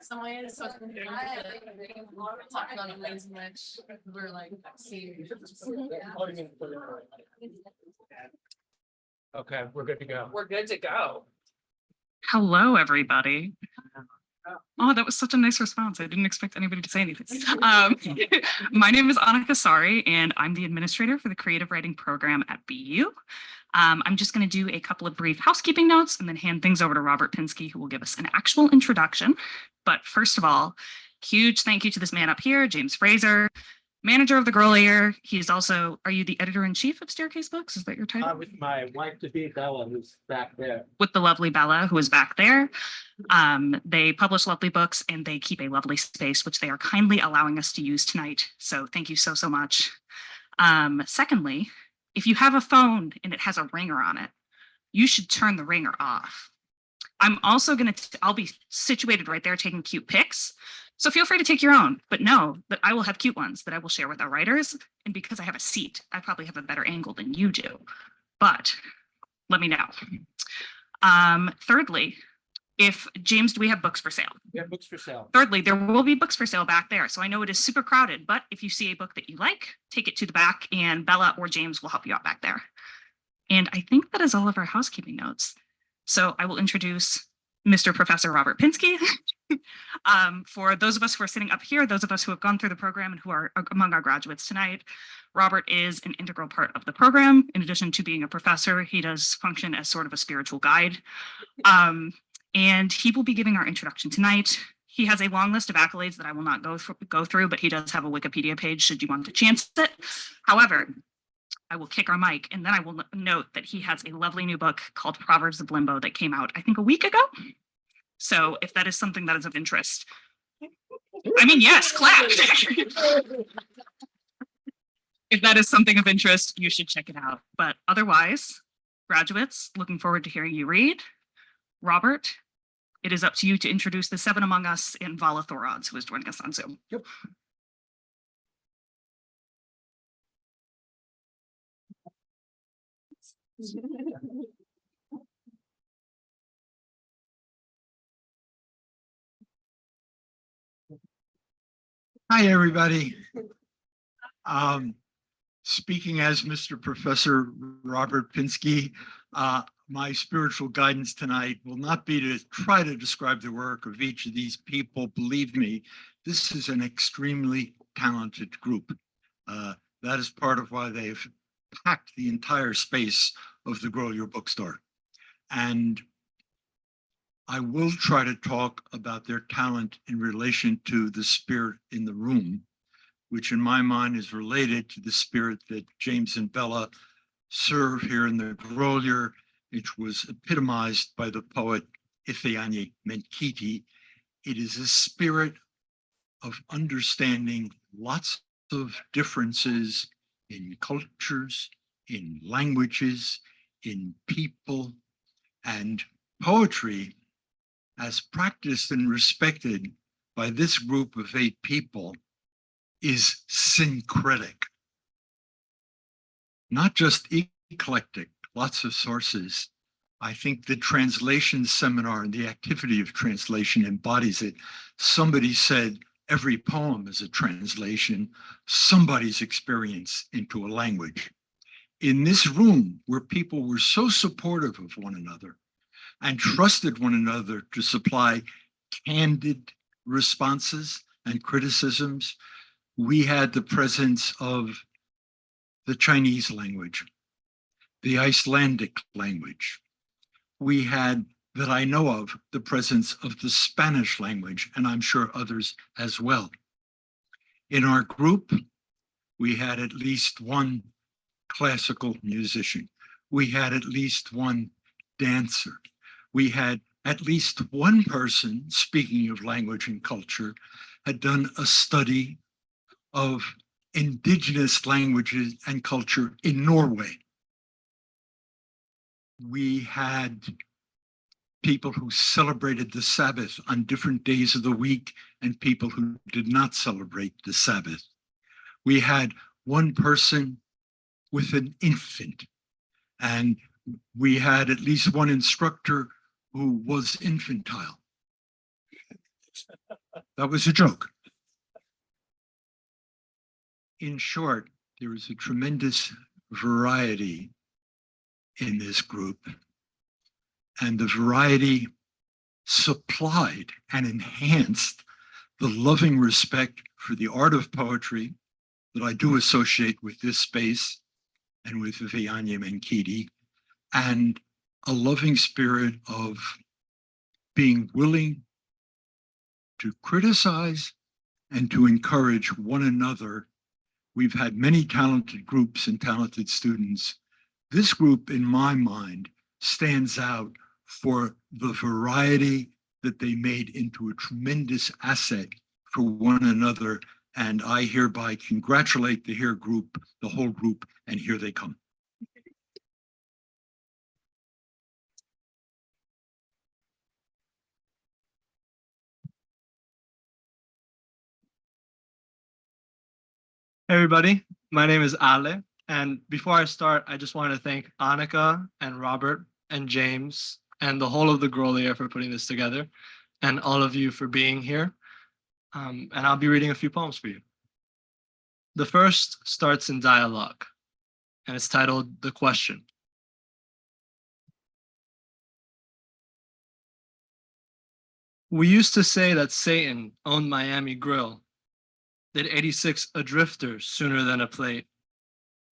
some ways, so talking about the ways in which we're like seeing. Okay, we're good to go. We're good to go. Hello, everybody. Oh, that was such a nice response. I didn't expect anybody to say anything. My name is Annika Sari, and I'm the administrator for the creative writing program at BU. I'm just going to do a couple of brief housekeeping notes and then hand things over to Robert Pinsky, who will give us an actual introduction. But first of all, huge thank you to this man up here, James Fraser, manager of the Grolier. He's also, are you the editor-in-chief of Staircase Books? Is that your title? With my wife-to-be, Vala, who's back there. With the lovely Bella, who is back there. They publish lovely books and they keep a lovely space, which they are kindly allowing us to use tonight. So thank you so, so much. Secondly, if you have a phone and it has a ringer on it, you should turn the ringer off. I'm also I'll be situated right there taking cute pics. So feel free to take your own, but know that I will have cute ones that I will share with our writers. And because I have a seat, I probably have a better angle than you do, but let me know. Thirdly, if James, do we have books for sale? We have books for sale. Thirdly, there will be books for sale back there. So I know it is super crowded, but if you see a book that you like, take it to the back and Bella or James will help you out back there. And I think that is all of our housekeeping notes. So I will introduce Mr. Professor Robert Pinsky. For those of us who are sitting up here, those of us who have gone through the program and who are among our graduates tonight, Robert is an integral part of the program. In addition to being a professor, he does function as sort of a spiritual guide. And he will be giving our introduction tonight. He has a long list of accolades that I will not go through, but he does have a Wikipedia page should you want to chance it. However, I will kick our mic and then I will note that he has a lovely new book called Proverbs of Limbo that came out, I think, a week ago. So if that is something that is of interest, I mean, yes, clap. If that is something of interest, you should check it out. But otherwise, graduates, looking forward to hearing you read. Robert, it is up to you to introduce the seven among us and Vala Thorodds, who is joining us on Zoom. Yep. Hi, everybody. Speaking as Mr. Professor Robert Pinsky, my spiritual guidance tonight will not be to try to describe the work of each of these people. Believe me, this is an extremely talented group. That is part of why they've packed the entire space of the Grolier bookstore. And I will try to talk about their talent in relation to the spirit in the room, which in my mind is related to the spirit that James and Bella serve here in the Grolier, which was epitomized by the poet Ifeanyi Menkiti. It is a spirit of understanding lots of differences in cultures, in languages, in people, and poetry, as practiced and respected by this group of 8 people, is syncretic. Not just eclectic, lots of sources. I think the translation seminar and the activity of translation embodies it. Somebody said every poem is a translation, somebody's experience into a language. In this room, where people were so supportive of one another and trusted one another to supply candid responses and criticisms, we had the presence of the Chinese language, the Icelandic language. We had, that I know of, the presence of the Spanish language, and I'm sure others as well. In our group, we had at least one classical musician. We had at least one dancer. We had at least one person, speaking of language and culture, had done a study of indigenous languages and culture in Norway. We had people who celebrated the Sabbath on different days of the week and people who did not celebrate the Sabbath. We had one person with an infant, and we had at least one instructor who was infantile. That was a joke. In short, there is a tremendous variety in this group, and the variety supplied and enhanced the loving respect for the art of poetry that I do associate with this space and with Viviane Menkidi, and a loving spirit of being willing to criticize and to encourage one another. We've had many talented groups and talented students. This group, in my mind, stands out for the variety that they made into a tremendous asset for one another. And I hereby congratulate the whole group, and here they come. Hey everybody, my name is Ale, and before I start, I just want to thank Annika and Robert and James and the whole of the Grolier for putting this together, and all of you for being here. And I'll be reading a few poems for you. The first starts in dialogue, and it's titled The Question. We used to say that Satan owned Miami Grill. Did 86 a drifter sooner than a plate?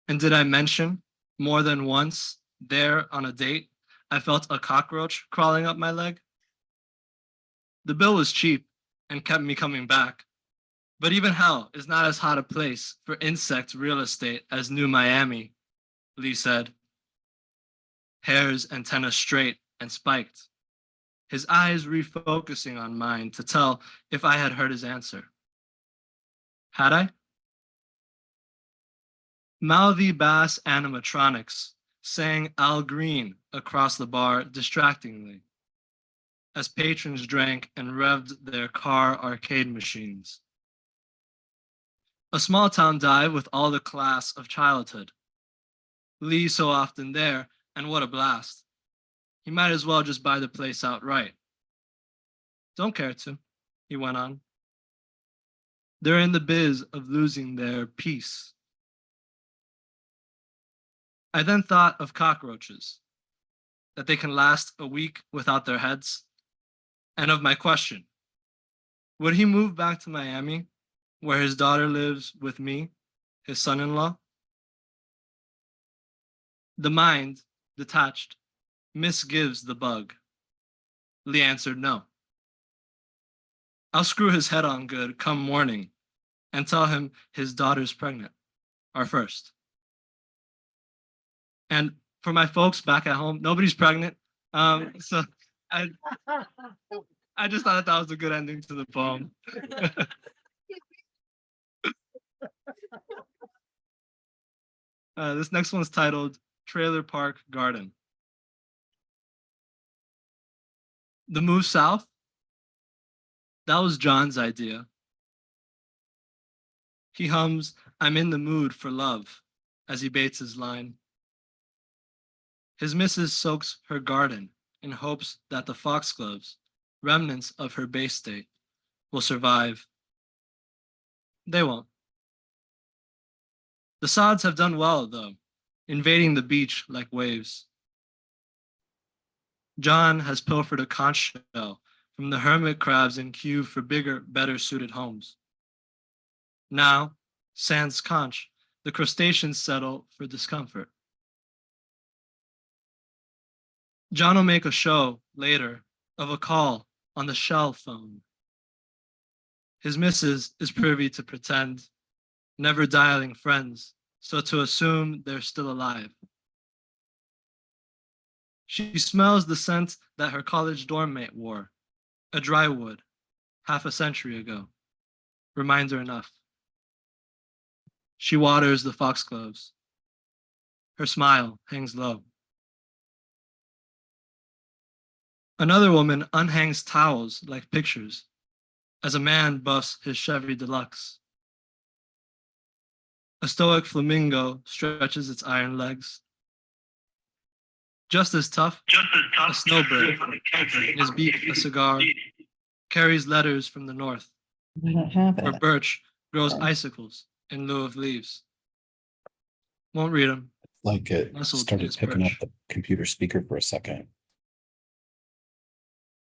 And did I mention more than once there on a date, I felt a cockroach crawling up my leg? The bill was cheap and kept me coming back. But even hell is not as hot a place for insect real estate as New Miami, Lee said. Hair's antenna straight and spiked, his eyes refocusing on mine to tell if I had heard his answer. Had I? Mouthy bass animatronics sang Al Green across the bar distractingly, as patrons drank and revved their car arcade machines. A small town dive with all the class of childhood. Lee so often there, and what a blast. He might as well just buy the place outright. Don't care to, he went on. They're in the biz of losing their peace. I then thought of cockroaches, that they can last a week without their heads, and of my question. Would he move back to Miami, where his daughter lives with me, his son-in-law? The mind, detached, misgives the bug. Lee answered no. I'll screw his head on good come morning and tell him his daughter's pregnant, our first. And for my folks back at home, nobody's pregnant. So I just thought that was a good ending to the poem. This next one's titled Trailer Park Garden. The move south? That was John's idea. He hums, I'm in the mood for love, as he baits his line. His missus soaks her garden in hopes that the foxgloves, remnants of her Bay State, will survive. They won't. The sods have done well, though, invading the beach like waves. John has pilfered a conch shell from the hermit crabs in queue for bigger, better suited homes. Now, sans conch, the crustaceans settle for discomfort. John will make a show later of a call on the shell phone. His missus is privy to pretend, never dialing friends, so to assume they're still alive. She smells the scent that her college dorm mate wore, a dry wood, half a century ago. Reminder enough. She waters the foxgloves. Her smile hangs low. Another woman unhangs towels like pictures as a man buffs his Chevy Deluxe. A stoic flamingo stretches its iron legs. Just as tough, a snowbird. In his beak, a cigar, carries letters from the north, I don't have where it. birch grows Okay. icicles in lieu of leaves. Won't read them. Like it Nestled in started his picking up perch. the computer speaker for a second.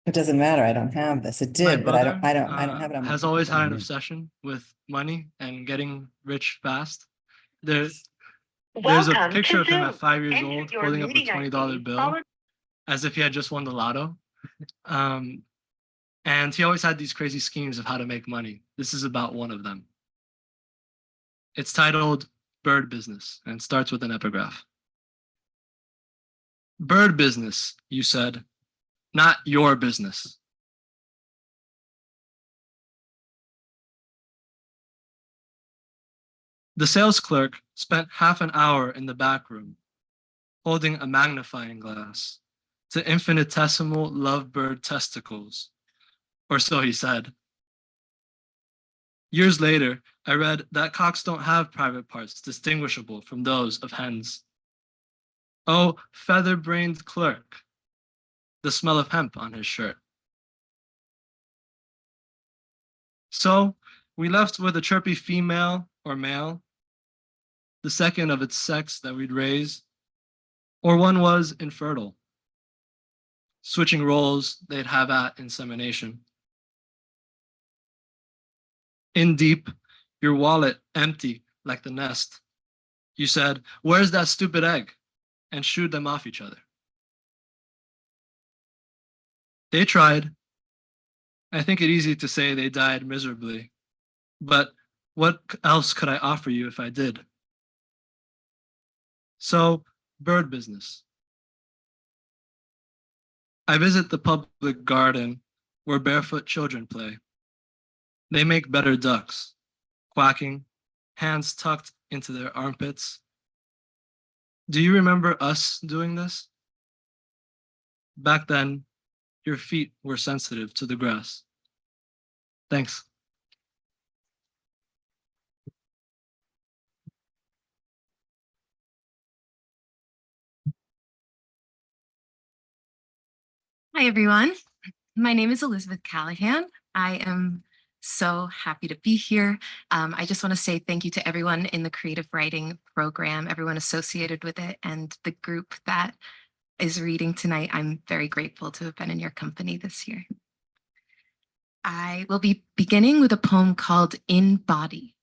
It doesn't matter. I don't have this. It My did, but I don't brother, have it on my has always had an computer. obsession with money and getting rich fast. There's a Welcome picture to of him Zoom. at 5 years Enter old your holding up a meeting $20 ID, bill followed- as if he had just won the lotto. And he always had these crazy schemes of how to make money. This is about one of them. It's titled Bird Business and starts with an epigraph. Bird business, you said, not your business. The sales clerk spent half an hour in the back room, holding a magnifying glass to infinitesimal lovebird testicles, or so he said. Years later, I read that cocks don't have private parts distinguishable from those of hens. Oh, feather-brained clerk, the smell of hemp on his shirt. So we left with a chirpy female or male, the second of its sex that we'd raise, or one was infertile, switching roles they'd have at insemination. In deep, your wallet empty like the nest, you said, "Where's that stupid egg?" and shooed them off each other. They tried. I think it easy to say they died miserably, but what else could I offer you if I did? So, bird business. I visit the public garden where barefoot children play. They make better ducks, quacking, hands tucked into their armpits. Do you remember us doing this? Back then, your feet were sensitive to the grass. Thanks. Hi, everyone. My name is Elizabeth Callahan. I am so happy to be here. I just want to say thank you to everyone in the creative writing program, everyone associated with it, and the group that is reading tonight. I'm very grateful to have been in your company this year. I will be beginning with a poem called In Body.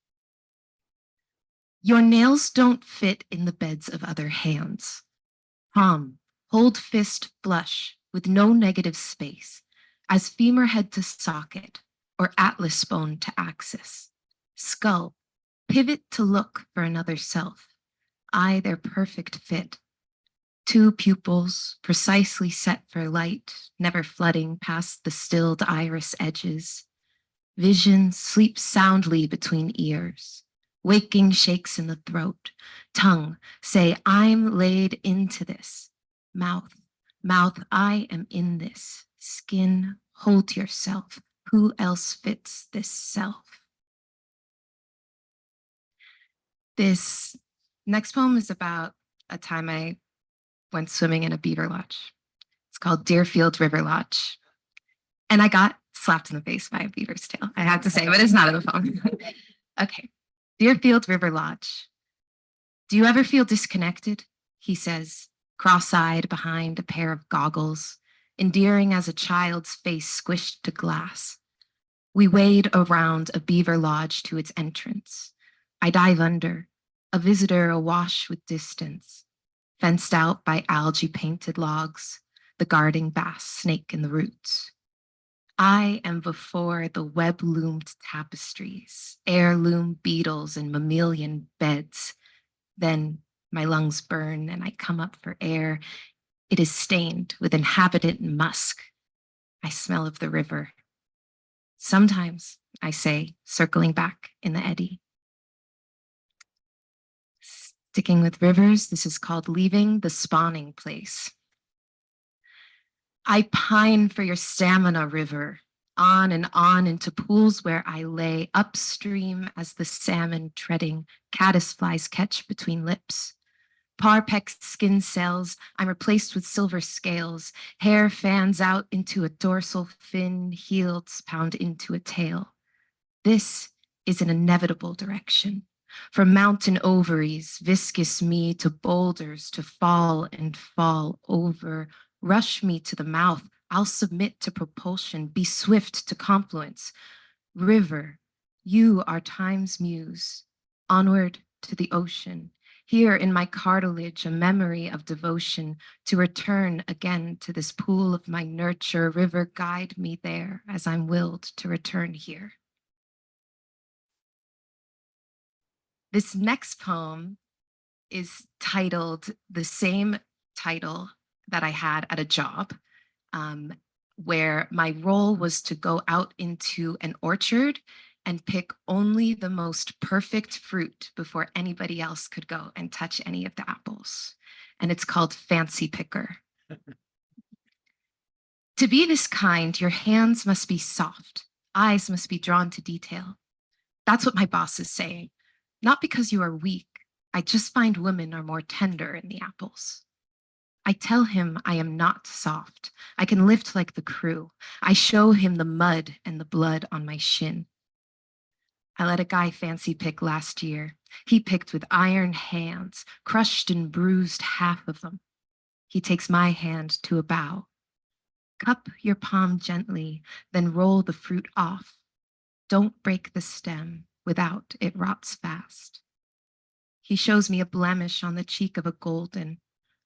Your nails don't fit in the beds of other hands. Palm, hold fist flush with no negative space, as femur head to socket or atlas bone to axis. Skull, pivot to look for another self. Eye their perfect fit. Two pupils, precisely set for light, never flooding past the stilled iris edges. Vision sleeps soundly between ears. Waking shakes in the throat. Tongue, say, I'm laid into this. Mouth, I am in this. Skin, hold yourself. Who else fits this self? This next poem is about a time I went swimming in a beaver lodge. It's called Deerfield River Lodge. And I got slapped in the face by a beaver's tail, I have to say, but it's not in the poem. Okay, Deerfield River Lodge. Do you ever feel disconnected? He says, cross-eyed behind a pair of goggles, endearing as a child's face squished to glass. We wade around a beaver lodge to its entrance. I dive under, a visitor awash with distance, fenced out by algae-painted logs, the guarding bass snake in the roots. I am before the web-loomed tapestries, heirloom beetles and mammalian beds. Then my lungs burn and I come up for air. It is stained with inhabitant musk. I smell of the river. Sometimes, I say, circling back in the eddy. Sticking with rivers, this is called Leaving the Spawning Place. I pine for your stamina, river, on and on into pools where I lay upstream as the salmon treading caddisflies catch between lips. Parpex skin cells, I'm replaced with silver scales. Hair fans out into a dorsal fin, heels pound into a tail. This is an inevitable direction. From mountain ovaries, viscous me to boulders to fall and fall over. Rush me to the mouth, I'll submit to propulsion, be swift to confluence. River, you are time's muse, onward to the ocean. Here in my cartilage, a memory of devotion, to return again to this pool of my nurture. River, guide me there as I'm willed to return here. This next poem is titled the same title that I had at a job, where my role was to go out into an orchard and pick only the most perfect fruit before anybody else could go and touch any of the apples. And it's called Fancy Picker. To be this kind, your hands must be soft, eyes must be drawn to detail. That's what my boss is saying. Not because you are weak, I just find women are more tender in the apples. I tell him I am not soft. I can lift like the crew. I show him the mud and the blood on my shin. I let a guy fancy pick last year. He picked with iron hands, crushed and bruised half of them. He takes my hand to a bow. Cup your palm gently, then roll the fruit off. Don't break the stem. Without, it rots fast. He shows me a blemish on the cheek of a golden,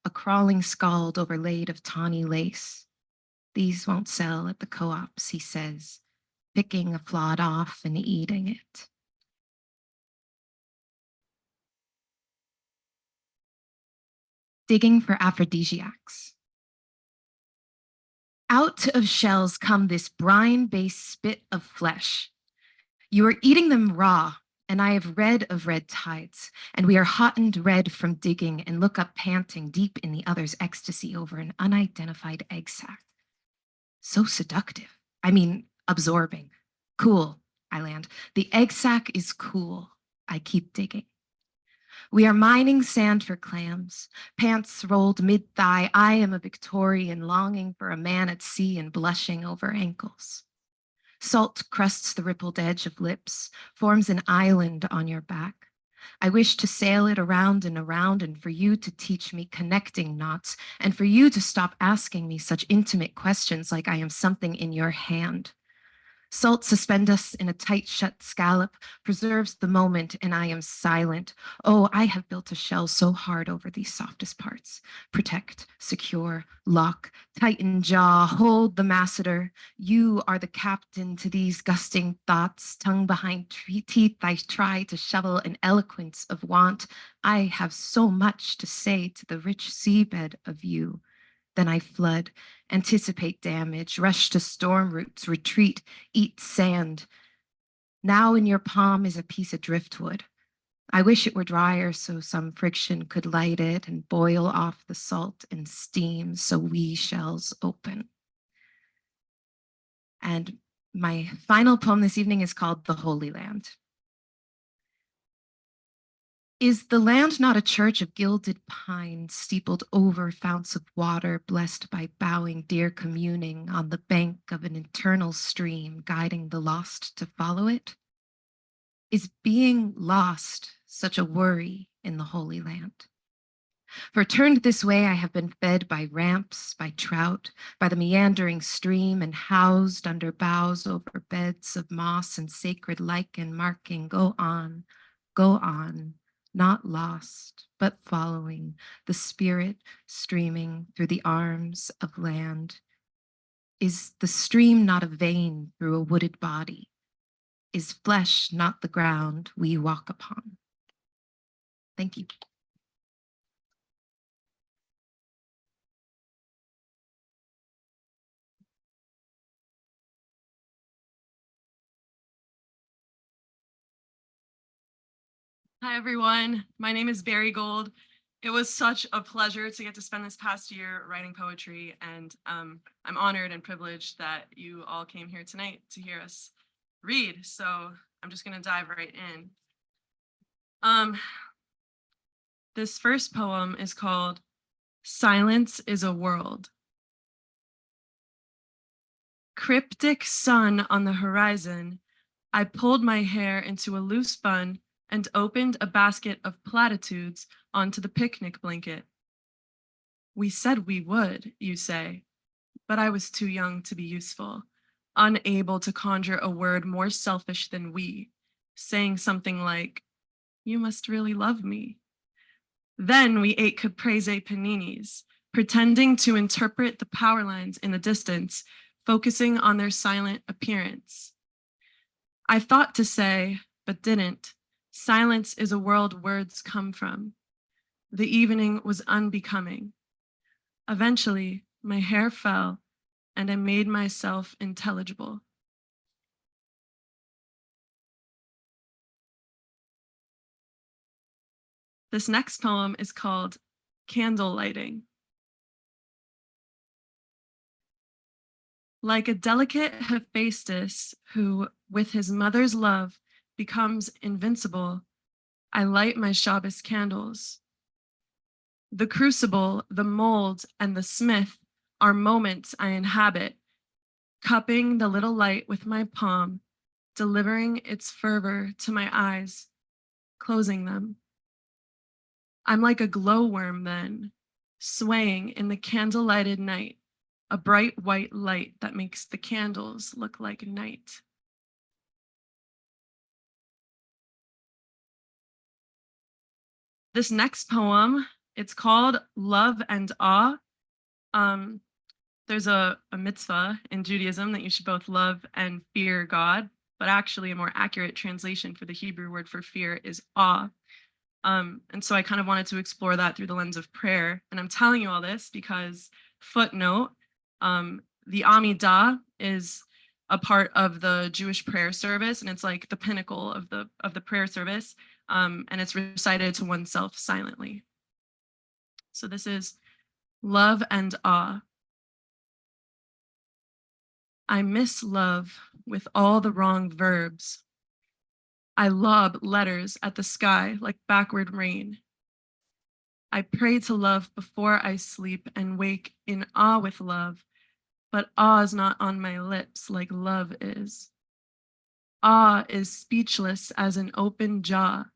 a crawling scald overlaid of tawny lace. These won't sell at the co-ops, he says, picking a flawed off and eating it. Digging for aphrodisiacs. Out of shells come this brine-based spit of flesh. You are eating them raw, and I have read of red tides, and we are hottened red from digging and look up panting deep in the other's ecstasy over an unidentified egg sac. So seductive. I mean, absorbing. Cool, I land. The egg sac is cool. I keep digging. We are mining sand for clams, pants rolled mid-thigh. I am a Victorian longing for a man at sea and blushing over ankles. Salt crusts the rippled edge of lips, forms an island on your back. I wish to sail it around and for you to teach me connecting knots, and for you to stop asking me such intimate questions like I am something in your hand. Salt suspend us in a tight shut scallop, preserves the moment, and I am silent. Oh, I have built a shell so hard over these softest parts. Protect, secure, lock, tighten jaw, hold the masseter. You are the captain to these gusting thoughts. Tongue behind teeth, I try to shovel an eloquence of want. I have so much to say to the rich seabed of you. Then I flood, anticipate damage, rush to storm roots, retreat, eat sand. Now in your palm is a piece of driftwood. I wish it were drier so some friction could light it and boil off the salt and steam so we shells open. And my final poem this evening is called The Holy Land. Is the land not a church of gilded pine, steepled over founts of water, blessed by bowing deer communing on the bank of an eternal stream, guiding the lost to follow it? Is being lost such a worry in the Holy Land? For turned this way, I have been fed by ramps, by trout, by the meandering stream, and housed under boughs over beds of moss and sacred lichen marking, go on, not lost, but following, the spirit streaming through the arms of land. Is the stream not a vein through a wooded body? Is flesh not the ground we walk upon? Thank you. Hi, everyone. My name is Barry Gold. It was such a pleasure to get to spend this past year writing poetry, and I'm honored and privileged that you all came here tonight to hear us read. So I'm just going to dive right in. This first poem is called Silence is a World. Cryptic sun on the horizon, I pulled my hair into a loose bun and opened a basket of platitudes onto the picnic blanket. We said we would, you say, but I was too young to be useful, unable to conjure a word more selfish than we, saying something like, you must really love me. Then we ate caprese paninis, pretending to interpret the power lines in the distance, focusing on their silent appearance. I thought to say, but didn't, silence is a world words come from. The evening was unbecoming. Eventually, my hair fell and I made myself intelligible. This next poem is called Candle Lighting. Like a delicate Hephaestus who, with his mother's love, becomes invincible, I light my Shabbos candles. The crucible, the mold, and the smith are moments I inhabit, cupping the little light with my palm, delivering its fervor to my eyes, closing them. I'm like a glowworm then, swaying in the candle-lighted night, a bright white light that makes the candles look like night. This next poem, it's called Love and Awe. There's a mitzvah in Judaism that you should both love and fear God, but actually a more accurate translation for the Hebrew word for fear is awe. And so I kind of wanted to explore that through the lens of prayer. And I'm telling you all this because, footnote, the Amidah is a part of the Jewish prayer service, and it's like the pinnacle of the prayer service, and it's recited to oneself silently. So this is Love and Awe. I miss love with all the wrong verbs. I lob letters at the sky like backward rain. I pray to love before I sleep and wake in awe with love, but awe is not on my lips like love is. Awe is speechless as an open jaw,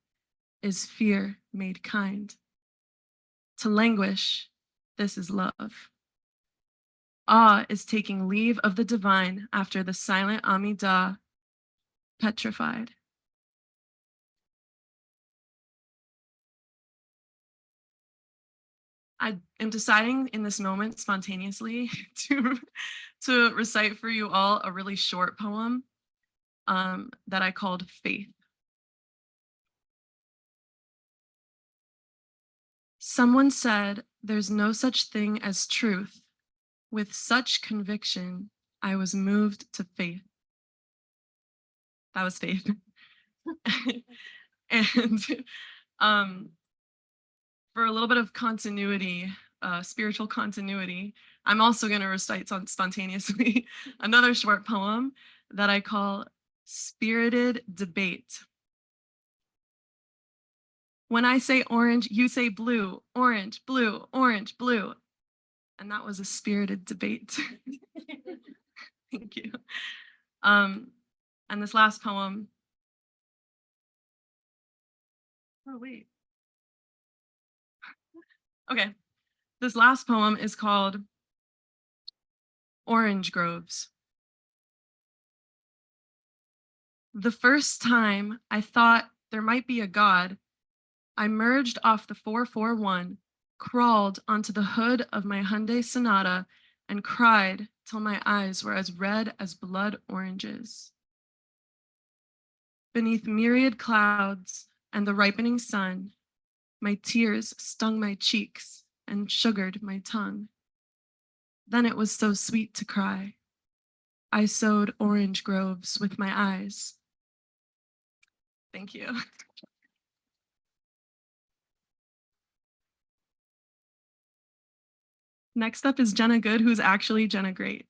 is fear made kind. To languish, this is love. Awe is taking leave of the divine after the silent Amidah, petrified. I am deciding in this moment spontaneously to recite for you all a really short poem that I called Faith. Someone said there's no such thing as truth. With such conviction, I was moved to faith. That was Faith. And for a little bit of continuity, spiritual continuity, I'm also going to recite spontaneously another short poem that I call Spirited Debate. When I say orange, you say blue, orange, blue, orange, blue. And that was a spirited debate. Thank you. And this last poem. Oh, wait. Okay. This last poem is called Orange Groves. The first time I thought there might be a God, I merged off the 441, crawled onto the hood of my Hyundai Sonata, and cried till my eyes were as red as blood oranges. Beneath myriad clouds and the ripening sun, my tears stung my cheeks and sugared my tongue. Then it was so sweet to cry. I sowed orange groves with my eyes. Thank you. Next up is Jenna Good, who's actually Jenna Great.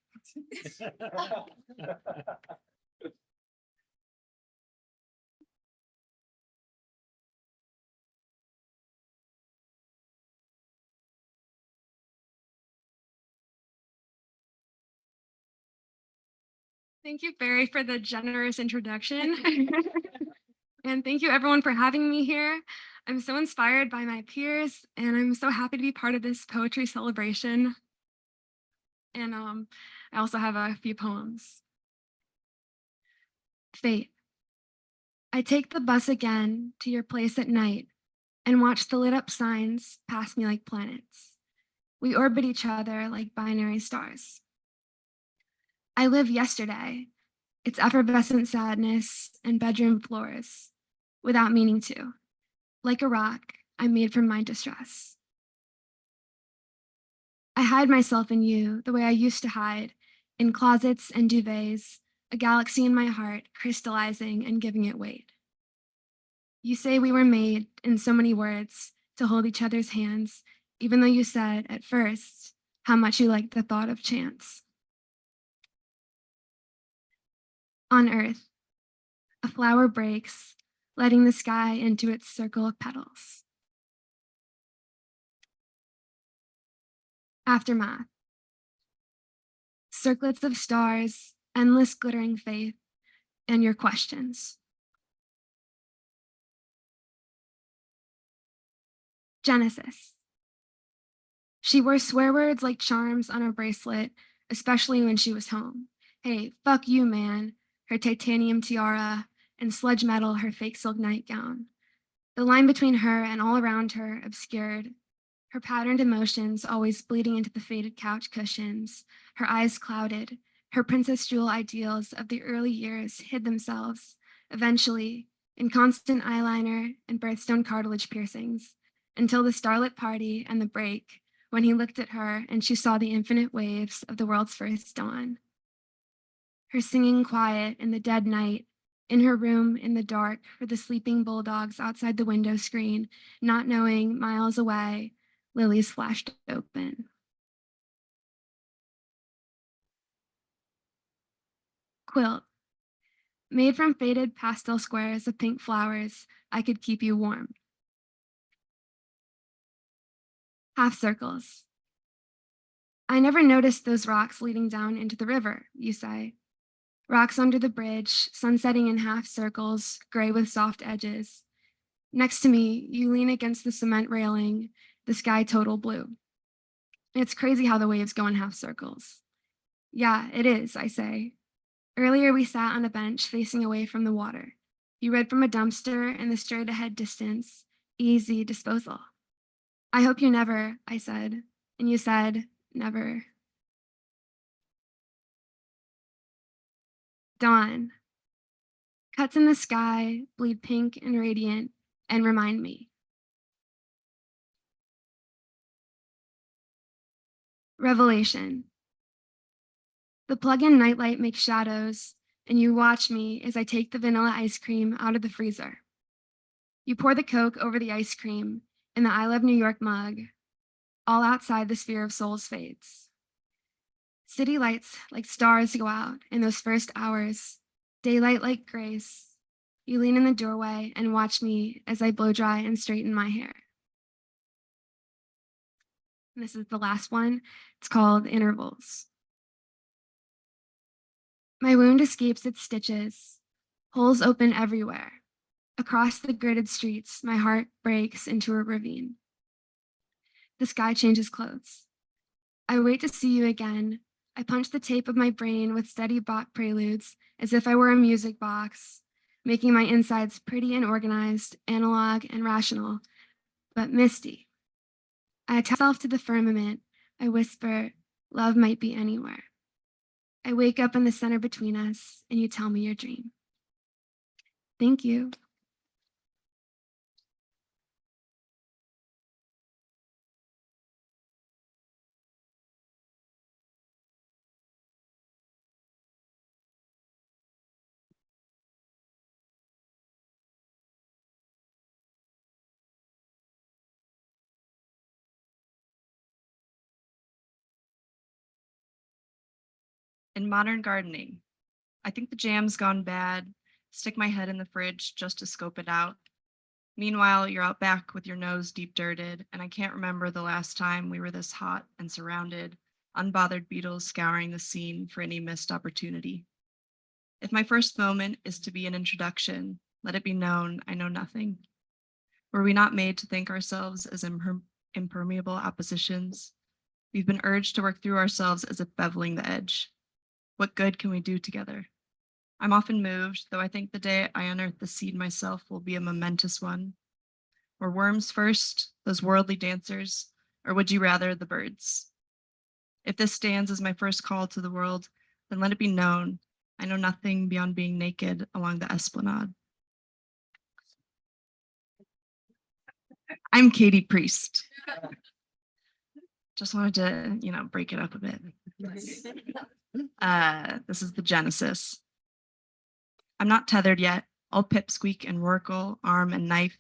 Thank you, Barry, for the generous introduction. And thank you everyone for having me here. I'm so inspired by my peers and I'm so happy to be part of this poetry celebration. And I also have a few poems. Fate. I take the bus again to your place at night and watch the lit up signs pass me like planets. We orbit each other like binary stars. I live yesterday, its effervescent sadness and bedroom floors, without meaning to. Like a rock, I'm made from my distress. I hide myself in you the way I used to hide, in closets and duvets, a galaxy in my heart crystallizing and giving it weight. You say we were made, in so many words, to hold each other's hands, even though you said, at first, how much you liked the thought of chance. On Earth, a flower breaks, letting the sky into its circle of petals. Aftermath. Circlets of stars, endless glittering faith, and your questions. Genesis. She wore swear words like charms on her bracelet, especially when she was home. Hey, fuck you, man. Her titanium tiara, and sludge metal her fake silk nightgown. The line between her and all around her obscured, her patterned emotions always bleeding into the faded couch cushions, her eyes clouded, her princess jewel ideals of the early years hid themselves, eventually, in constant eyeliner and birthstone cartilage piercings, until the starlit party and the break, when he looked at her and she saw the infinite waves of the world's first dawn. Her singing quiet in the dead night, in her room in the dark for the sleeping bulldogs outside the window screen, not knowing miles away, lilies flashed open. Quilt. Made from faded pastel squares of pink flowers, I could keep you warm. Half circles. I never noticed those rocks leading down into the river, you say. Rocks under the bridge, sunsetting in half circles, gray with soft edges. Next to me, you lean against the cement railing, the sky total blue. It's crazy how the waves go in half circles. Yeah, it is, I say. Earlier, we sat on a bench facing away from the water. You read from a dumpster in the straight ahead distance, easy disposal. I hope you never, I said, and you said, never. Dawn. Cuts in the sky bleed pink and radiant and remind me. Revelation. The plug-in nightlight makes shadows, and you watch me as I take the vanilla ice cream out of the freezer. You pour the Coke over the ice cream in the I Love New York mug. All outside the sphere of souls fades. City lights like stars go out in those first hours, daylight like grace. You lean in the doorway and watch me as I blow dry and straighten my hair. And this is the last one. It's called Intervals. My wound escapes its stitches, holes open everywhere. Across the gridded streets, my heart breaks into a ravine. The sky changes clothes. I wait to see you again. I punch the tape of my brain with steady Bach preludes as if I were a music box, making my insides pretty and organized, analog and rational, but misty. I attach myself to the firmament. I whisper, love might be anywhere. I wake up in the center between us, and you tell me your dream. Thank you. In modern gardening, I think the jam's gone bad. Stick my head in the fridge just to scope it out. Meanwhile, you're out back with your nose deep dirted, and I can't remember the last time we were this hot and surrounded, unbothered beetles scouring the scene for any missed opportunity. If my first moment is to be an introduction, let it be known I know nothing. Were we not made to think ourselves as impermeable oppositions? We've been urged to work through ourselves as if beveling the edge. What good can we do together? I'm often moved, though I think the day I unearth the seed myself will be a momentous one. Were worms first, those worldly dancers, or would you rather the birds? If this stands as my first call to the world, then let it be known I know nothing beyond being naked along the esplanade. I'm Katie Priest. Just wanted to, break it up a bit. This is the Genesis. I'm not tethered yet. I'll pipsqueak and rorqual, arm and knife,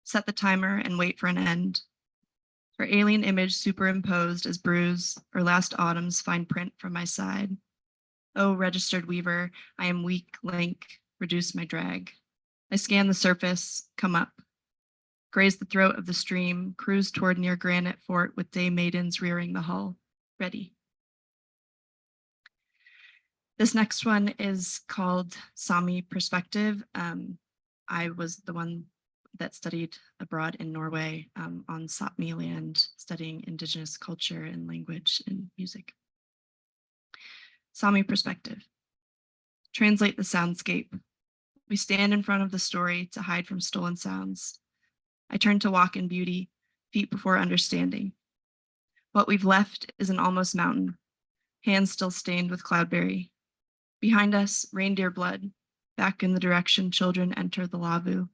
set the timer and wait for an end. For alien image superimposed as bruise or last autumn's fine print from my side. Oh, registered weaver, I am weak link, reduce my drag. I scan the surface, come up. Graze the throat of the stream, cruise toward near granite fort with day maidens rearing the hull. Ready. This next one is called Sami Perspective. I was the one that studied abroad in Norway on Sapmi land, studying indigenous culture and language and music. Sami Perspective. Translate the soundscape. We stand in front of the story to hide from stolen sounds. I turn to walk in beauty, feet before understanding. What we've left is an almost mountain, hands still stained with cloudberry. Behind us, reindeer blood, back in the direction children enter the lavu.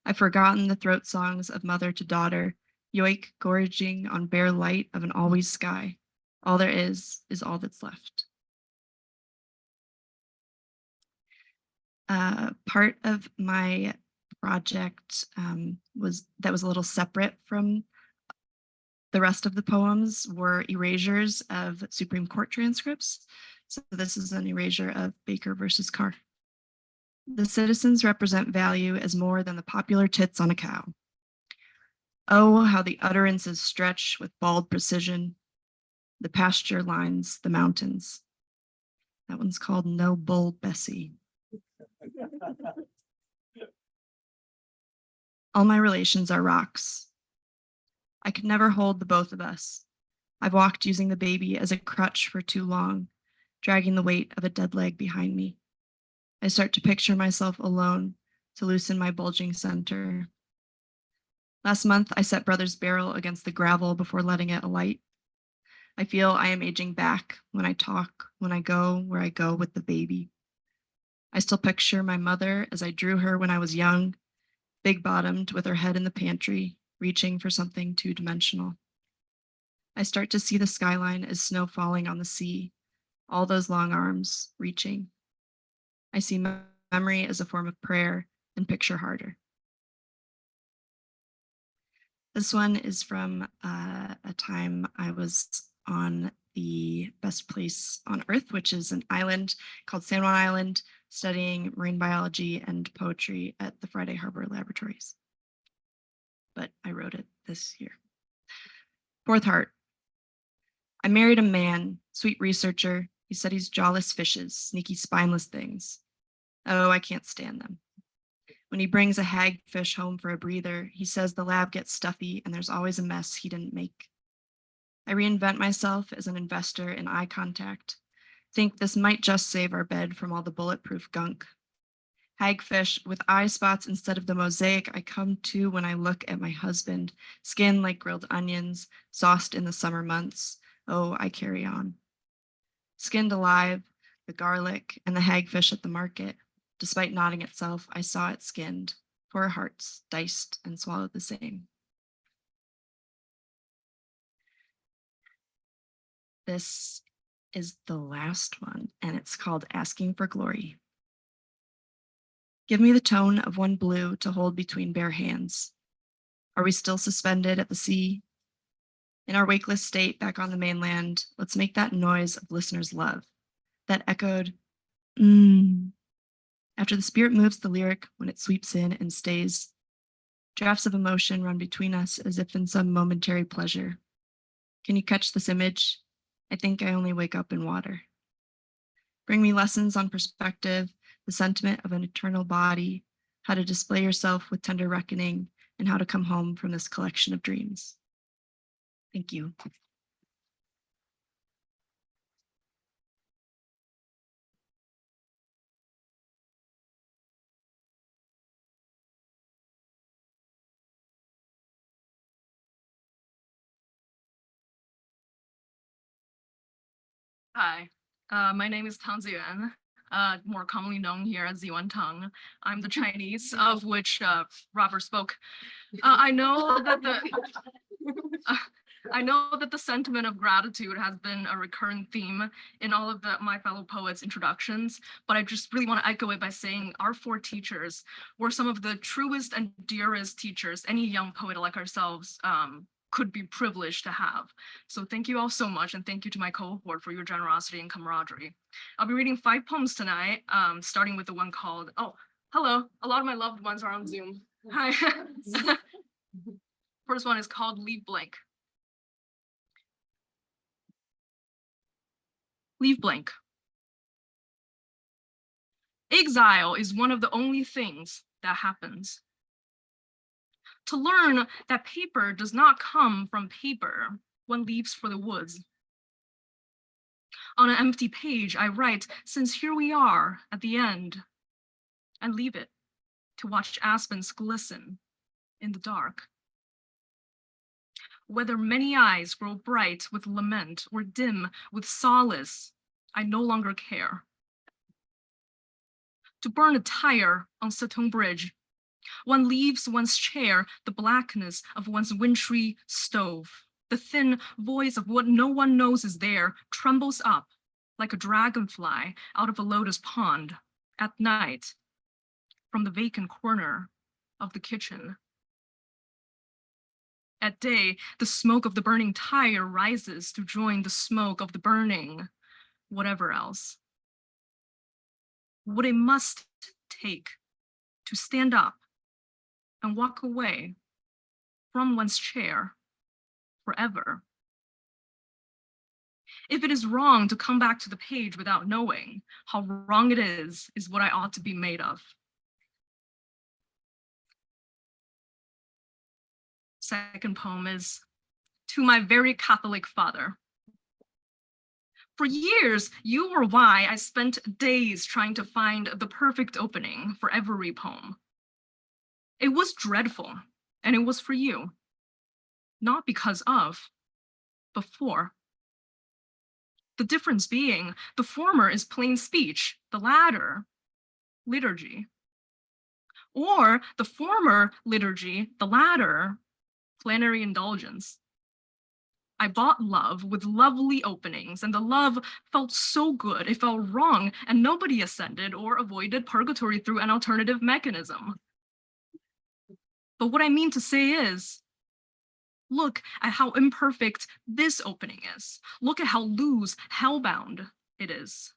I've forgotten the throat songs of mother to daughter, yoik gorging on bare light of an always sky. All there is all that's left. Part of my project was a little separate from the rest of the poems were erasures of Supreme Court transcripts. So this is an erasure of Baker versus Carr. The citizens represent value as more than the popular tits on a cow. Oh, how the utterances stretch with bald precision. The pasture lines the mountains. That one's called No Bull Bessie. All my relations are rocks. I could never hold the both of us. I've walked using the baby as a crutch for too long, dragging the weight of a dead leg behind me. I start to picture myself alone to loosen my bulging center. Last month, I set brother's barrel against the gravel before letting it alight. I feel I am aging back when I talk, when I go where I go with the baby. I still picture my mother as I drew her when I was young, big-bottomed with her head in the pantry, reaching for something two-dimensional. I start to see the skyline as snow falling on the sea, all those long arms reaching. I see memory as a form of prayer and picture harder. This one is from a time I was on the best place on Earth, which is an island called San Juan Island, studying marine biology and poetry at the Friday Harbor Laboratories. But I wrote it this year. Fourth Heart. I married a man, sweet researcher. He studies jawless fishes, sneaky spineless things. Oh, I can't stand them. When he brings a hagfish home for a breather, he says the lab gets stuffy and there's always a mess he didn't make. I reinvent myself as an investor in eye contact. Think this might just save our bed from all the bulletproof gunk. Hagfish with eye spots instead of the mosaic I come to when I look at my husband, skin like grilled onions, sauced in the summer months. Oh, I carry on. Skinned alive, the garlic and the hagfish at the market. Despite nodding itself, I saw it skinned, 4 hearts, diced and swallowed the same. This is the last one, and it's called Asking for Glory. Give me the tone of one blue to hold between bare hands. Are we still suspended at the sea? In our wakeless state back on the mainland, let's make that noise of listeners' love, that echoed, after the spirit moves the lyric when it sweeps in and stays. Drafts of emotion run between us as if in some momentary pleasure. Can you catch this image? I think I only wake up in water. Bring me lessons on perspective, the sentiment of an eternal body, how to display yourself with tender reckoning, and how to come home from this collection of dreams. Thank you. Hi, my name is Tang Ziyuan, more commonly known here as Ziyuan Tang. I'm the Chinese, of which Robert spoke. I know that the sentiment of gratitude has been a recurrent theme in all of my fellow poets' introductions, but I just really want to echo it by saying our 4 teachers were some of the truest and dearest teachers any young poet like ourselves could be privileged to have. So thank you all so much, and thank you to my cohort for your generosity and camaraderie. I'll be reading 5 poems tonight, starting with the one called, oh, hello, a lot of my loved ones are on Zoom. Hi. First one is called Leave Blank. Leave blank. Exile is one of the only things that happens. To learn that paper does not come from paper, one leaves for the woods. On an empty page, I write, since here we are at the end, and leave it to watch aspens glisten in the dark. Whether many eyes grow bright with lament or dim with solace, I no longer care. To burn a tire on Sutton Bridge, one leaves one's chair, the blackness of one's wintry stove. The thin voice of what no one knows is there trembles up like a dragonfly out of a lotus pond at night from the vacant corner of the kitchen. At day, the smoke of the burning tire rises to join the smoke of the burning whatever else. What it must take to stand up and walk away from one's chair forever. If it is wrong to come back to the page without knowing how wrong it is what I ought to be made of. Second poem is To My Very Catholic Father. For years, you were why I spent days trying to find the perfect opening for every poem. It was dreadful, and it was for you. Not because of, but for. The difference being, the former is plain speech, the latter, liturgy. Or the former liturgy, the latter, plenary indulgence. I bought love with lovely openings, and the love felt so good, it felt wrong, and nobody ascended or avoided purgatory through an alternative mechanism. But what I mean to say is, look at how imperfect this opening is. Look at how loose, hellbound it is.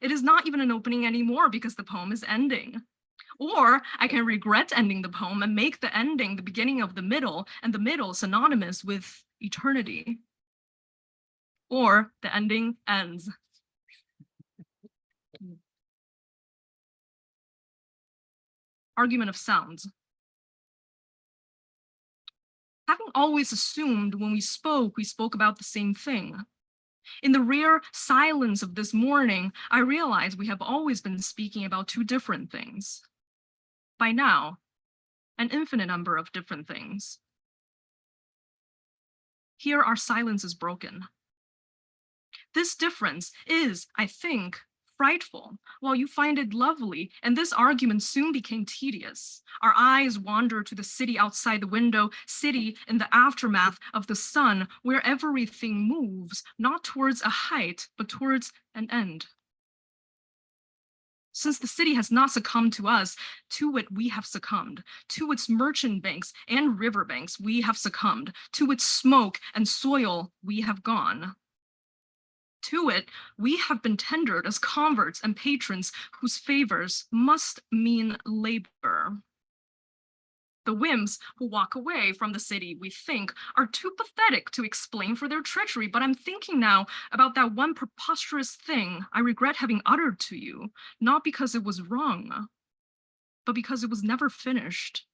It is not even an opening anymore because the poem is ending. Or I can regret ending the poem and make the ending the beginning of the middle, and the middle synonymous with eternity. Or the ending ends. Argument of sounds. Having always assumed when we spoke about the same thing. In the rare silence of this morning, I realize we have always been speaking about 2 different things. By now, an infinite number of different things. Here our silence is broken. This difference is, I think, frightful, while you find it lovely, and this argument soon became tedious. Our eyes wander to the city outside the window, city in the aftermath of the sun, where everything moves, not towards a height, but towards an end. Since the city has not succumbed to us, to it we have succumbed. To its merchant banks and riverbanks we have succumbed. To its smoke and soil we have gone. To it, we have been tendered as converts and patrons whose favors must mean labor. The whims who walk away from the city we think are too pathetic to explain for their treachery, but I'm thinking now about that one preposterous thing I regret having uttered to you, not because it was wrong, but because it was never finished.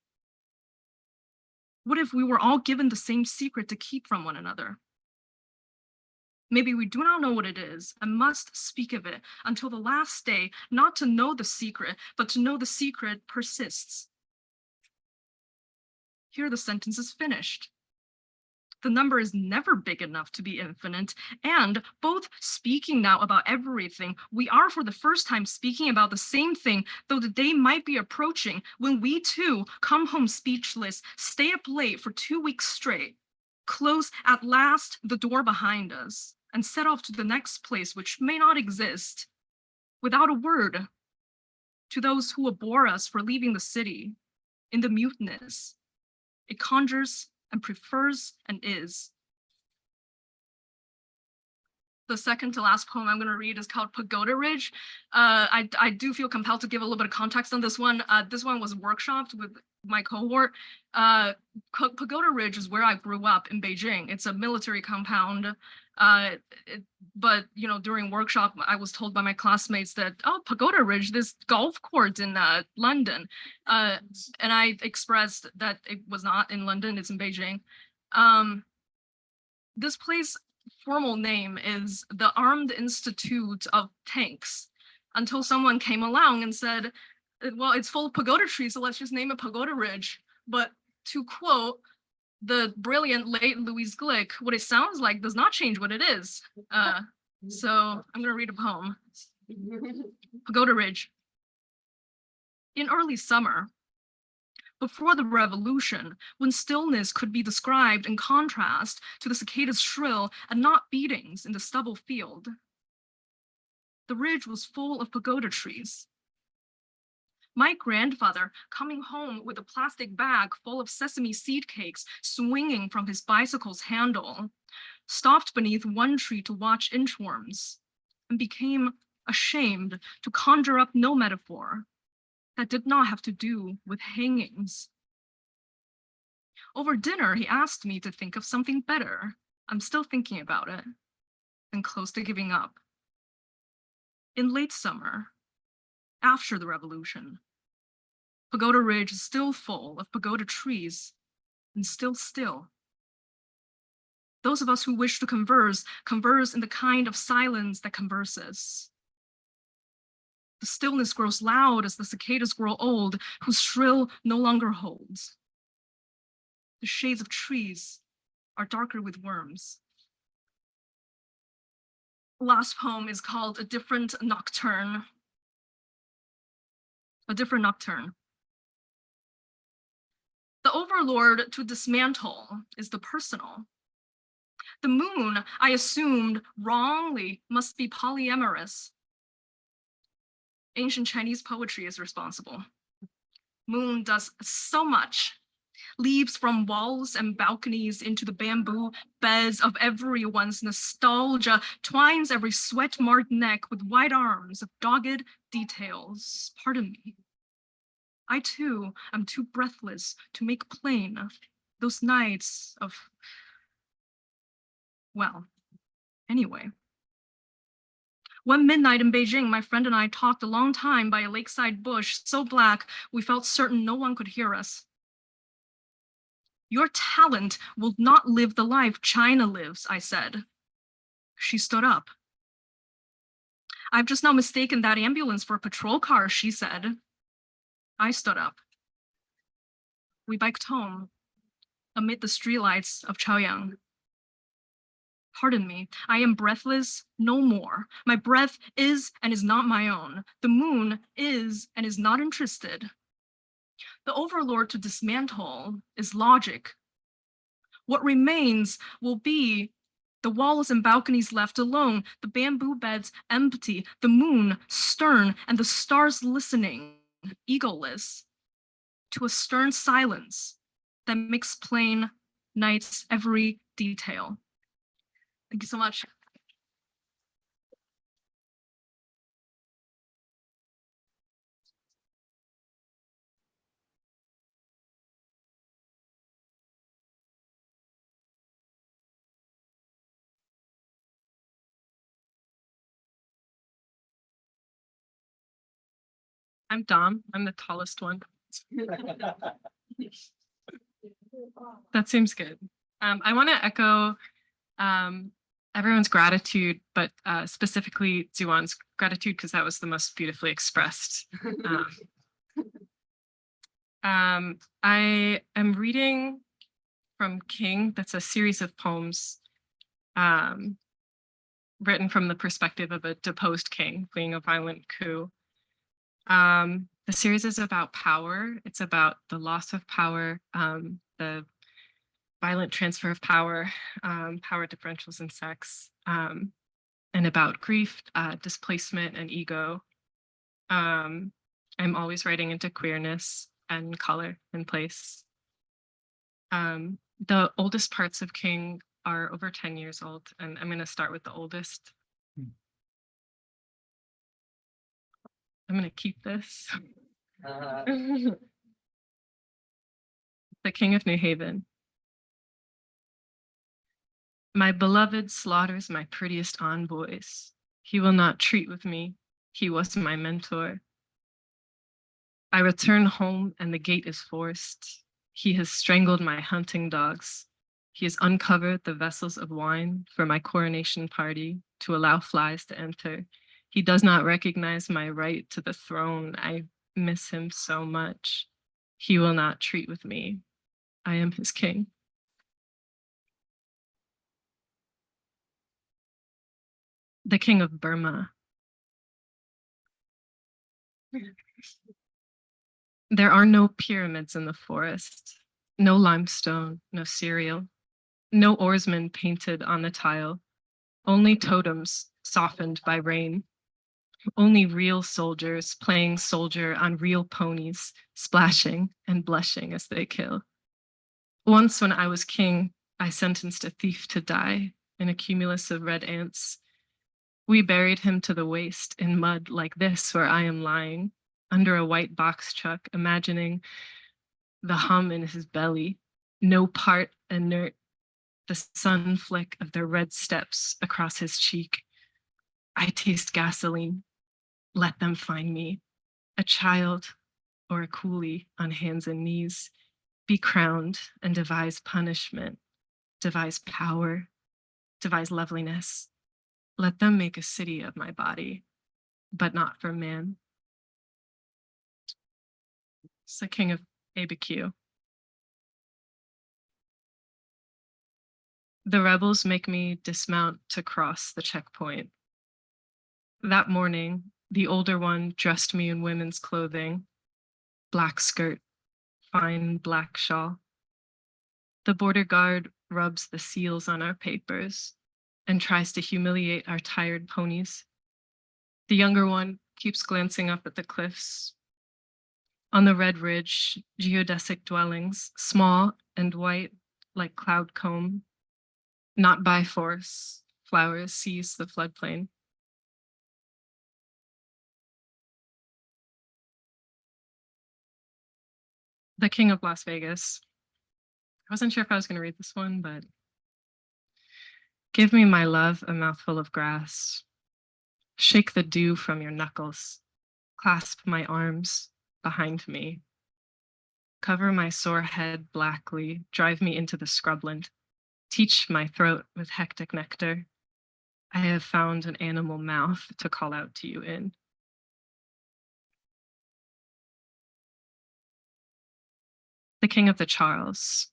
What if we were all given the same secret to keep from one another? Maybe we do not know what it is and must speak of it until the last day, not to know the secret, but to know the secret persists. Here the sentence is finished. The number is never big enough to be infinite, and both speaking now about everything, we are for the first time speaking about the same thing, though the day might be approaching when we too come home speechless, stay up late for 2 weeks straight, close at last the door behind us, and set off to the next place which may not exist, without a word, to those who abhor us for leaving the city, in the muteness it conjures and prefers and is. The second to last poem I'm going to read is called Pagoda Ridge. I do feel compelled to give a little bit of context on this one. This one was workshopped with my cohort. Pagoda Ridge is where I grew up in Beijing. It's a military compound. But you know, during workshop, I was told by my classmates that, oh, Pagoda Ridge, this golf course in London. And I expressed that it was not in London, it's in Beijing. This place formal name is the Armed Institute of Tanks, until someone came along and said, well, it's full of pagoda trees, so let's just name it Pagoda Ridge. But to quote the brilliant late Louise Glick, what it sounds like does not change what it is. So I'm gonna read a poem. Pagoda Ridge. In early summer, before the revolution, when stillness could be described in contrast to the cicada's shrill and not beatings in the stubble field, the ridge was full of pagoda trees. My grandfather, coming home with a plastic bag full of sesame seed cakes swinging from his bicycle's handle, stopped beneath one tree to watch inchworms and became ashamed to conjure up no metaphor that did not have to do with hangings. Over dinner, he asked me to think of something better. I'm still thinking about it and close to giving up. In late summer, after the revolution, Pagoda Ridge is still full of pagoda trees and still still. Those of us who wish to converse in the kind of silence that converses. The stillness grows loud as the cicadas grow old, whose shrill no longer holds. The shades of trees are darker with worms. The last poem is called A Different Nocturne. A Different Nocturne. The overlord to dismantle is the personal. The moon, I assumed wrongly, must be polyamorous. Ancient Chinese poetry is responsible. Moon does so much, leaves from walls and balconies into the bamboo beds of everyone's nostalgia, twines every sweat-marked neck with white arms of dogged details. Pardon me. I too am too breathless to make plain those nights of, well, anyway. One midnight in Beijing, my friend and I talked a long time by a lakeside bush so black we felt certain no one could hear us. Your talent will not live the life China lives, I said. She stood up. I've just now mistaken that ambulance for a patrol car, she said. I stood up. We biked home amid the streetlights of Chaoyang. Pardon me, I am breathless no more. My breath is and is not my own. The moon is and is not interested. The overlord to dismantle is logic. What remains will be the walls and balconies left alone, the bamboo beds empty, the moon stern, and the stars listening, egoless, to a stern silence that makes plain night's every detail. Thank you so much. I'm Dom. I'm the tallest one. That seems good. I want to echo everyone's gratitude, but specifically Ziyuan's gratitude because that was the most beautifully expressed. I am reading from King. That's a series of poems written from the perspective of a deposed king fleeing a violent coup. The series is about power. It's about the loss of power, the violent transfer of power, power differentials in sex, and about grief, displacement, and ego. I'm always writing into queerness and color and place. The oldest parts of King are over 10 years old, and I'm going to start with the oldest. I'm going to keep this. The King of New Haven. My beloved slaughters my prettiest envoys. He will not treat with me. He was my mentor. I return home and the gate is forced. He has strangled my hunting dogs. He has uncovered the vessels of wine for my coronation party to allow flies to enter. He does not recognize my right to the throne. I miss him so much. He will not treat with me. I am his king. The King of Burma. There are no pyramids in the forest, no limestone, no cereal, no oarsmen painted on the tile, only totems softened by rain, only real soldiers playing soldier on real ponies, splashing and blushing as they kill. Once when I was king, I sentenced a thief to die in a cumulus of red ants. We buried him to the waist in mud like this where I am lying, under a white box truck, imagining the hum in his belly, no part inert, the sun flick of the red steps across his cheek. I taste gasoline. Let them find me, a child or a coolie on hands and knees, be crowned and devise punishment, devise power, devise loveliness. Let them make a city of my body, but not for man. It's the King of ABQ. The rebels make me dismount to cross the checkpoint. That morning, the older one dressed me in women's clothing, black skirt, fine black shawl. The border guard rubs the seals on our papers and tries to humiliate our tired ponies. The younger one keeps glancing up at the cliffs. On the red ridge, geodesic dwellings, small and white like cloud comb. Not by force, flowers seize the floodplain. The King of Las Vegas. I wasn't sure if I was going to read this one, but give me, my love, a mouthful of grass. Shake the dew from your knuckles. Clasp my arms behind me. Cover my sore head blackly. Drive me into the scrubland. Teach my throat with hectic nectar. I have found an animal mouth to call out to you in. The King of the Charles.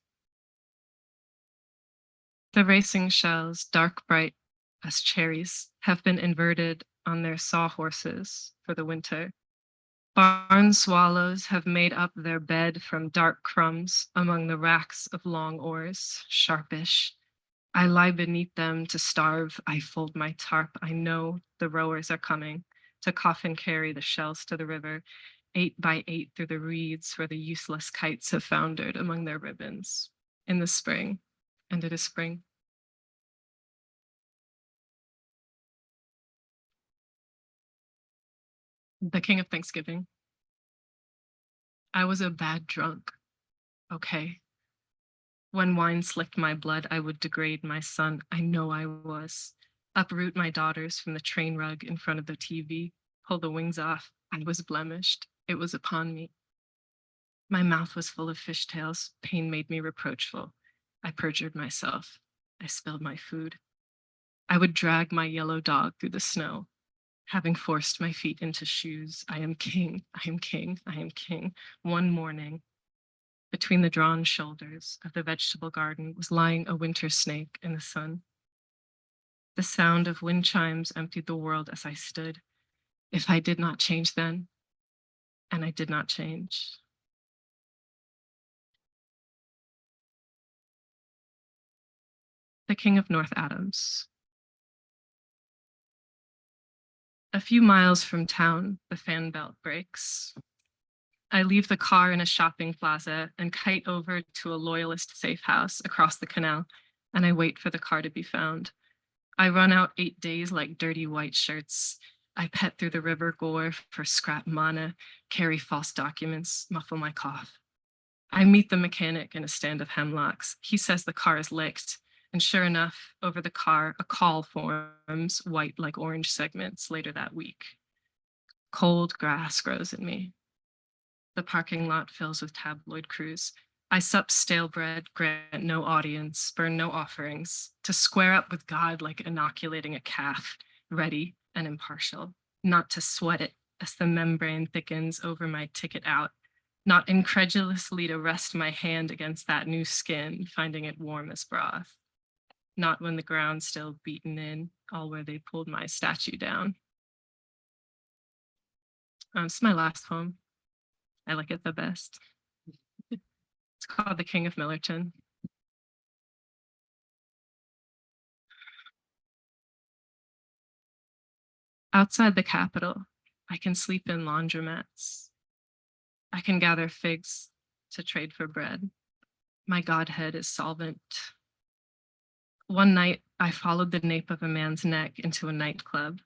The racing shells, dark bright as cherries, have been inverted on their sawhorses for the winter. Barn swallows have made up their bed from dark crumbs among the racks of long oars, sharpish. I lie beneath them to starve. I fold my tarp. I know the rowers are coming to coffin carry the shells to the river, 8 by 8 through the reeds where the useless kites have foundered among their ribbons in the spring, and it is spring. The King of Thanksgiving. I was a bad drunk. Okay. When wine slicked my blood, I would degrade my son. I know I was. Uproot my daughters from the train rug in front of the TV. Pull the wings off. I was blemished. It was upon me. My mouth was full of fishtails. Pain made me reproachful. I perjured myself. I spilled my food. I would drag my yellow dog through the snow. Having forced my feet into shoes, I am king, I am king, I am king. One morning, between the drawn shoulders of the vegetable garden was lying a winter snake in the sun. The sound of wind chimes emptied the world as I stood. If I did not change then, and I did not change. The King of North Adams. A few miles from town, the fan belt breaks. I leave the car in a shopping plaza and kite over to a loyalist safe house across the canal, and I wait for the car to be found. I run out 8 days like dirty white shirts. I pet through the river gore for scrap mana, carry false documents, muffle my cough. I meet the mechanic in a stand of hemlocks. He says the car is licked. And sure enough, over the car, a call forms, white like orange segments later that week. Cold grass grows in me. The parking lot fills with tabloid crews. I sup stale bread, grant no audience, burn no offerings, to square up with God like inoculating a calf, ready and impartial, not to sweat it as the membrane thickens over my ticket out, not incredulously to rest my hand against that new skin, finding it warm as broth. Not when the ground's still beaten in, all where they pulled my statue down. It's my last poem. I like it the best. It's called The King of Millerton. Outside the capital, I can sleep in laundromats. I can gather figs to trade for bread. My godhead is solvent. One night, I followed the nape of a man's neck into a nightclub.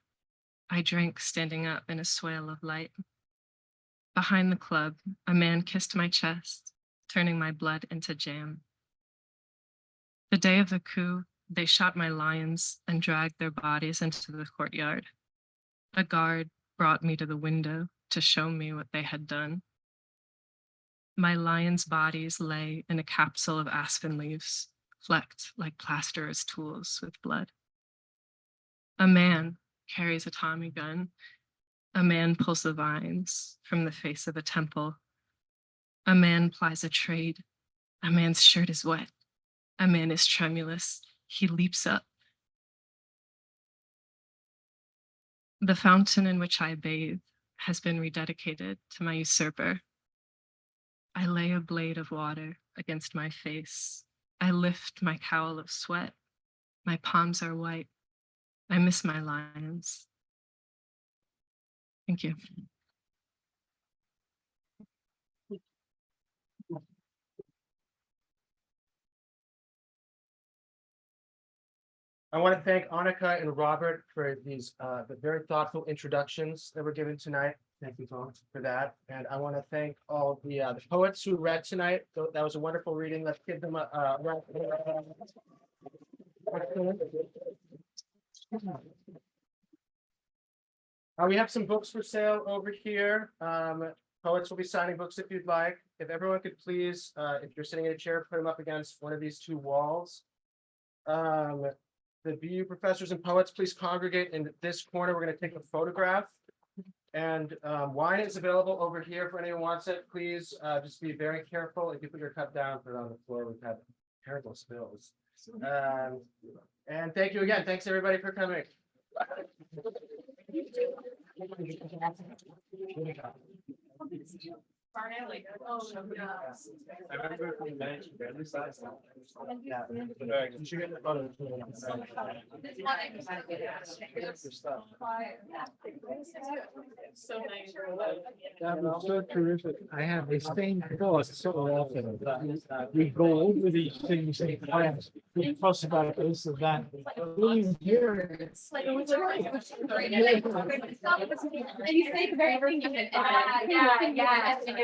I drank standing up in a swale of light. Behind the club, a man kissed my chest, turning my blood into jam. The day of the coup, they shot my lions and dragged their bodies into the courtyard. A guard brought me to the window to show me what they had done. My lions' bodies lay in a capsule of aspen leaves, flecked like plasterers' tools with blood. A man carries a Tommy gun. A man pulls the vines from the face of a temple. A man plies a trade. A man's shirt is wet. A man is tremulous. He leaps up. The fountain in which I bathe has been rededicated to my usurper. I lay a blade of water against my face. I lift my cowl of sweat. My palms are white. I miss my lions. Thank you. I want to thank Annika and Robert for these the very thoughtful introductions that were given tonight. Thank you both for that. And I want to thank all the poets who read tonight. That was a wonderful reading. Let's give them a round. We have some books for sale over here. Poets will be signing books if you'd like. If everyone could please, if you're sitting in a chair, put them up against one of these two walls. The BU professors and poets, please congregate in this corner. We're going to take a photograph. And wine is available over here for anyone who wants it. Please just be very careful. If you put your cup down, put it on the floor. We've had terrible spills. And thank you again. Thanks everybody for coming. That was so terrific. I have the same thought so often. We go over these things in class. We fuss about this or that. Really here, it's like it was yeah.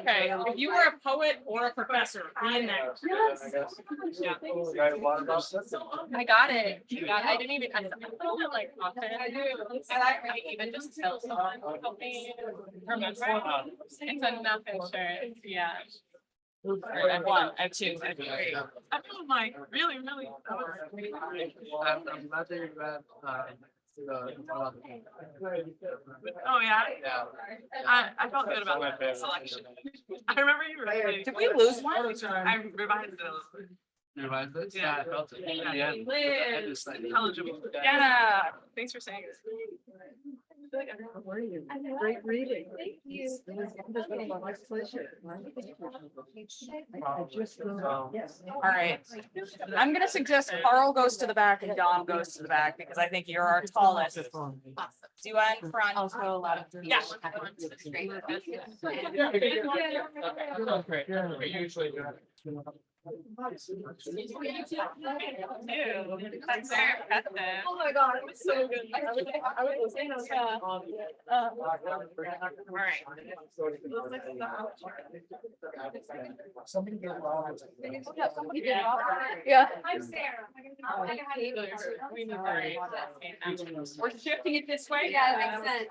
Okay, if you were a poet or a professor, be in there. I got it. I didn't even, I felt like confident. I even just tell someone, help me remember. It's a nothing shirt, yeah. I have one, I have two, I have three. I feel like really, really. I'm glad that you read, Oh, yeah. yeah. I felt good about that selection. I remember you were. Did we lose one? I revised it a little bit. You revised this? Yeah. I felt it. Yeah. Yeah. Just like- Intelligible. Jenna, thanks for saying it. Great reading. Thank you. All right. I'm gonna suggest Carl goes to the back and Dom goes to the back because I think you're our tallest. Ziyuan front. Also a lot of. Yeah. Great. We usually do. Oh my God, it was so good. All right. Somebody get involved. Yeah. I'm Sarah. We're shifting it this way. Yeah, that makes sense.